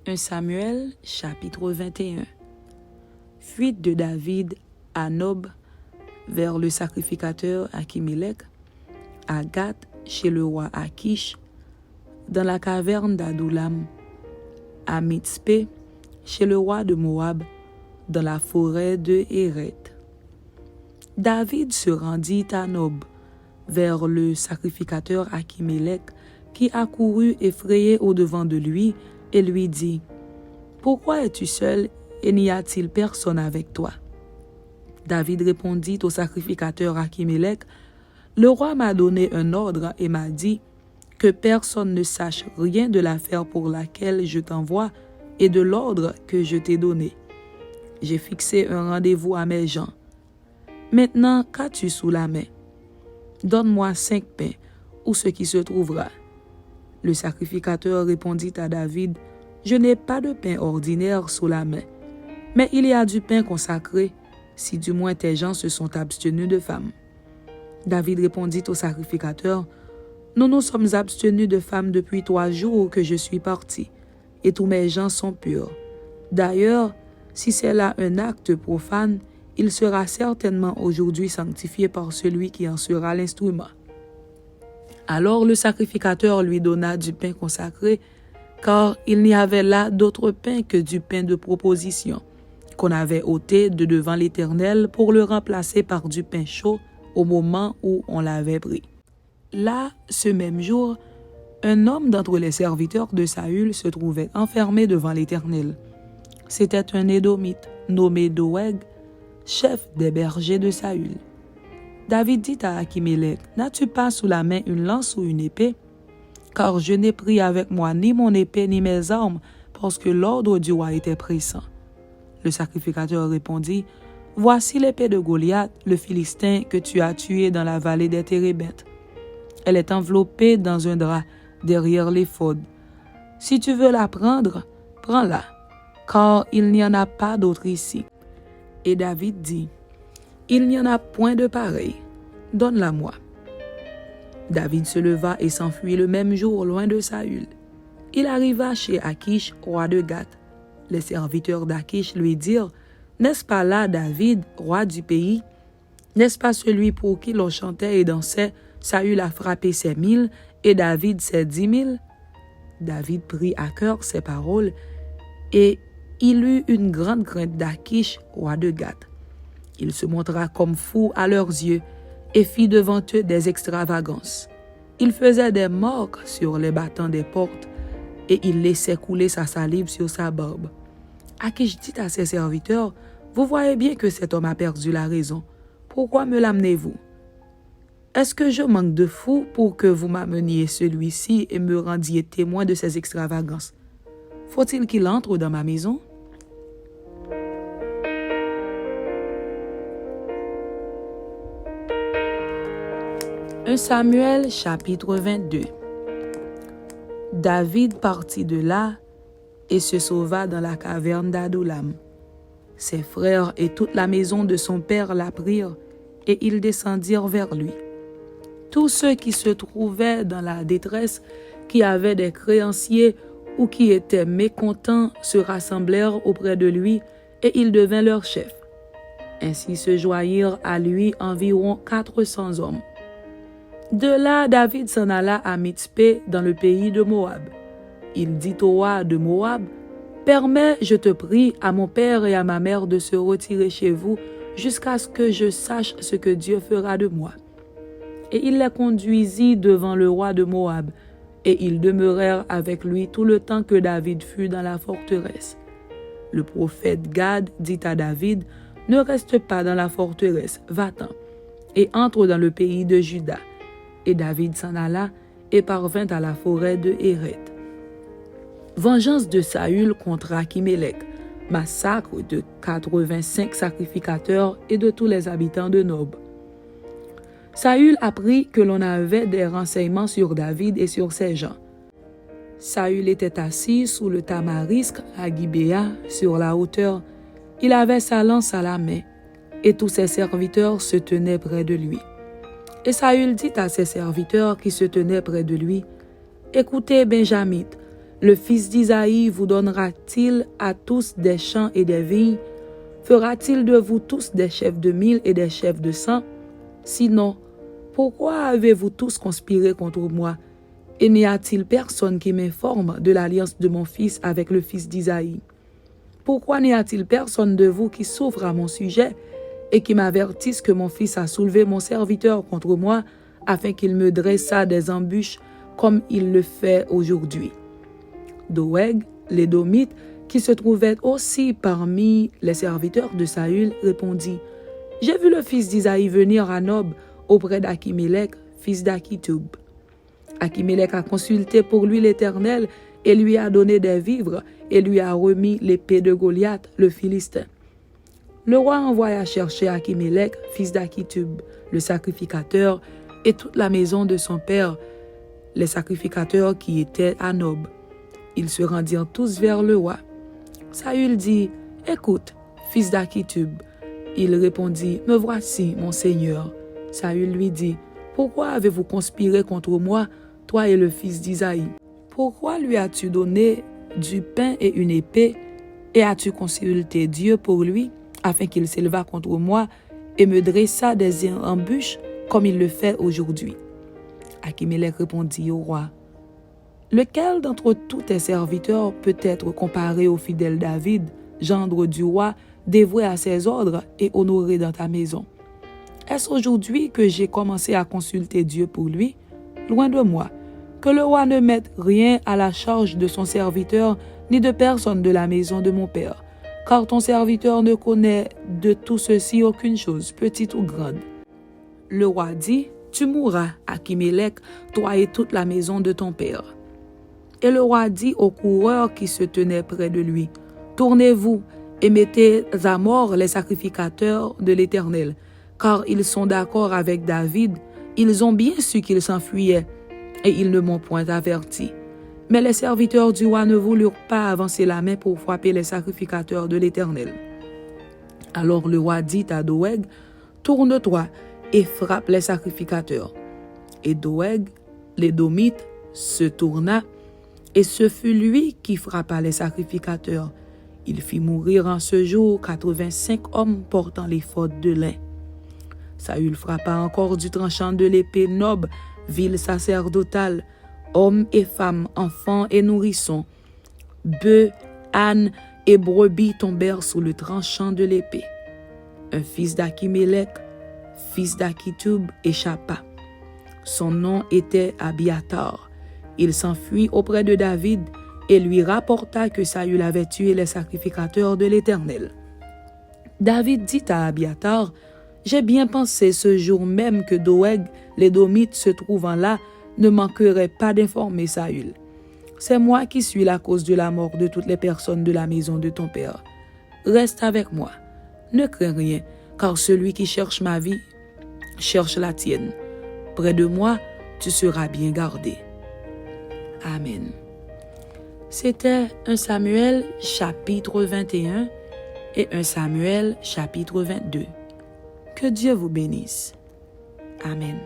1 Samuel, chapitre 21. Fuite de David à Nob vers le sacrificateur Achimélec, à Gath chez le roi Akish, dans la caverne d'Adullam, à Mitzpé chez le roi de Moab, dans la forêt de Héret. David se rendit à Nob, vers le sacrificateur Achimélec, qui accourut effrayé au-devant de lui, et lui dit, « Pourquoi es-tu seul, et n'y a-t-il personne avec toi ?» David répondit au sacrificateur Achimélec, « Le roi m'a donné un ordre et m'a dit que personne ne sache rien de l'affaire pour laquelle je t'envoie et de l'ordre que je t'ai donné. J'ai fixé un rendez-vous à mes gens. Maintenant, qu'as-tu sous la main? Donne-moi 5 pains, ou ce qui se trouvera. » Le sacrificateur répondit à David, « Je n'ai pas de pain ordinaire sous la main, mais il y a du pain consacré, si du moins tes gens se sont abstenus de femmes. » David répondit au sacrificateur, « Nous nous sommes abstenus de femmes depuis 3 jours que je suis parti, et tous mes gens sont purs. D'ailleurs, si c'est là un acte profane, il sera certainement aujourd'hui sanctifié par celui qui en sera l'instrument. » Alors le sacrificateur lui donna du pain consacré, car il n'y avait là d'autre pain que du pain de proposition, qu'on avait ôté de devant l'Éternel pour le remplacer par du pain chaud au moment où on l'avait pris. Là, ce même jour, un homme d'entre les serviteurs de Saül se trouvait enfermé devant l'Éternel. C'était un Édomite nommé Doeg, chef des bergers de Saül. David dit à Achimélec, « N'as-tu pas sous la main une lance ou une épée? Car je n'ai pris avec moi ni mon épée ni mes armes, parce que l'ordre du roi était pressant. » Le sacrificateur répondit, « Voici l'épée de Goliath, le Philistin que tu as tué dans la vallée des Térébintes. Elle est enveloppée dans un drap derrière l'éphod. Si tu veux la prendre, prends-la, car il n'y en a pas d'autre ici. » Et David dit, « Il n'y en a point de pareil, donne-la-moi. » David se leva et s'enfuit le même jour loin de Saül. Il arriva chez Akish, roi de Gath. Les serviteurs d'Akish lui dirent, « N'est-ce pas là David, roi du pays? N'est-ce pas celui pour qui l'on chantait et dansait? Saül a frappé ses 1000 et David ses 10 000? » David prit à cœur ces paroles et il eut une grande crainte d'Akish, roi de Gath. Il se montra comme fou à leurs yeux et fit devant eux des extravagances. Il faisait des moques sur les battants des portes et il laissait couler sa salive sur sa barbe. Akish dit à ses serviteurs, « Vous voyez bien que cet homme a perdu la raison. Pourquoi me l'amenez-vous? Est-ce que je manque de fou pour que vous m'ameniez celui-ci et me rendiez témoin de ses extravagances? Faut-il qu'il entre dans ma maison? » 1 Samuel chapitre 22. David partit de là et se sauva dans la caverne d'Adullam. Ses frères et toute la maison de son père l'apprirent et ils descendirent vers lui. Tous ceux qui se trouvaient dans la détresse, qui avaient des créanciers ou qui étaient mécontents se rassemblèrent auprès de lui et il devint leur chef. Ainsi se joignirent à lui environ 400 hommes. De là, David s'en alla à Mitzpé dans le pays de Moab. Il dit au roi de Moab, « Permets, je te prie, à mon père et à ma mère de se retirer chez vous jusqu'à ce que je sache ce que Dieu fera de moi. » Et il les conduisit devant le roi de Moab, et ils demeurèrent avec lui tout le temps que David fut dans la forteresse. Le prophète Gad dit à David, « Ne reste pas dans la forteresse, va-t'en, et entre dans le pays de Juda. » Et David s'en alla et parvint à la forêt de Héret. Vengeance de Saül contre Achimélec, massacre de 85 sacrificateurs et de tous les habitants de Nob. Saül apprit que l'on avait des renseignements sur David et sur ses gens. Saül était assis sous le tamarisque à Gibéa, sur la hauteur. Il avait sa lance à la main, et tous ses serviteurs se tenaient près de lui. Et Saül dit à ses serviteurs qui se tenaient près de lui, « Écoutez, Benjamites, le fils d'Isaïe vous donnera-t-il à tous des champs et des vignes? Fera-t-il de vous tous des chefs de 1000 et des chefs de 100? Sinon, pourquoi avez-vous tous conspiré contre moi? Et n'y a-t-il personne qui m'informe de l'alliance de mon fils avec le fils d'Isaïe? Pourquoi n'y a-t-il personne de vous qui souffre à mon sujet et qui m'avertisse que mon fils a soulevé mon serviteur contre moi afin qu'il me dressât des embûches comme il le fait aujourd'hui? Doeg, l'Édomite, qui se trouvait aussi parmi les serviteurs de Saül, répondit: J'ai vu le fils d'Isaïe venir à Nob auprès d'Akimélec, fils d'Akitub. Akimélec a consulté pour lui l'Éternel et lui a donné des vivres et lui a remis l'épée de Goliath, le Philistin. Le roi envoya chercher Akimélec, fils d'Akitub, le sacrificateur, et toute la maison de son père, les sacrificateurs qui étaient à Nob. Ils se rendirent tous vers le roi. Saül dit: Écoute, fils d'Akitub. Il répondit: Me voici, mon seigneur. Saül lui dit: Pourquoi avez-vous conspiré contre moi, toi et le fils d'Isaïe? Pourquoi lui as-tu donné du pain et une épée, et as-tu consulté Dieu pour lui, afin qu'il s'élevât contre moi et me dressât des embûches, comme il le fait aujourd'hui? Akimélec répondit au roi: Lequel d'entre tous tes serviteurs peut être comparé au fidèle David, gendre du roi, dévoué à ses ordres et honoré dans ta maison? Est-ce aujourd'hui que j'ai commencé à consulter Dieu pour lui? Loin de moi. Que le roi ne mette rien à la charge de son serviteur, ni de personne de la maison de mon père, car ton serviteur ne connaît de tout ceci aucune chose, petite ou grande. Le roi dit: Tu mourras, Akimélec, toi et toute la maison de ton père. Et le roi dit aux coureurs qui se tenaient près de lui: Tournez-vous et mettez à mort les sacrificateurs de l'Éternel, car ils sont d'accord avec David. Ils ont bien su qu'il s'enfuyait, et ils ne m'ont point averti. Mais les serviteurs du roi ne voulurent pas avancer la main pour frapper les sacrificateurs de l'Éternel. Alors le roi dit à Doeg: Tourne-toi et frappe les sacrificateurs. Et Doeg, l'Édomite, se tourna, et ce fut lui qui frappa les sacrificateurs. Il fit mourir en ce jour 85 hommes portant l'éphod de lin. Saül frappa encore du tranchant de l'épée Nob, ville sacerdotale, hommes et femmes, enfants et nourrissons. Bœufs, ânes et brebis tombèrent sous le tranchant de l'épée. Un fils d'Akimélec, fils d'Akitub, échappa. Son nom était Abiatar. Il s'enfuit auprès de David et lui rapporta que Saül avait tué les sacrificateurs de l'Éternel. David dit à Abiatar: J'ai bien pensé ce jour même que Doeg, l'Édomite, se trouvant là, ne manquerait pas d'informer Saül. C'est moi qui suis la cause de la mort de toutes les personnes de la maison de ton père. Reste avec moi. Ne crains rien, car celui qui cherche ma vie cherche la tienne. Près de moi, tu seras bien gardé. Amen. C'était 1 Samuel chapitre 21 et 1 Samuel chapitre 22. Que Dieu vous bénisse. Amen.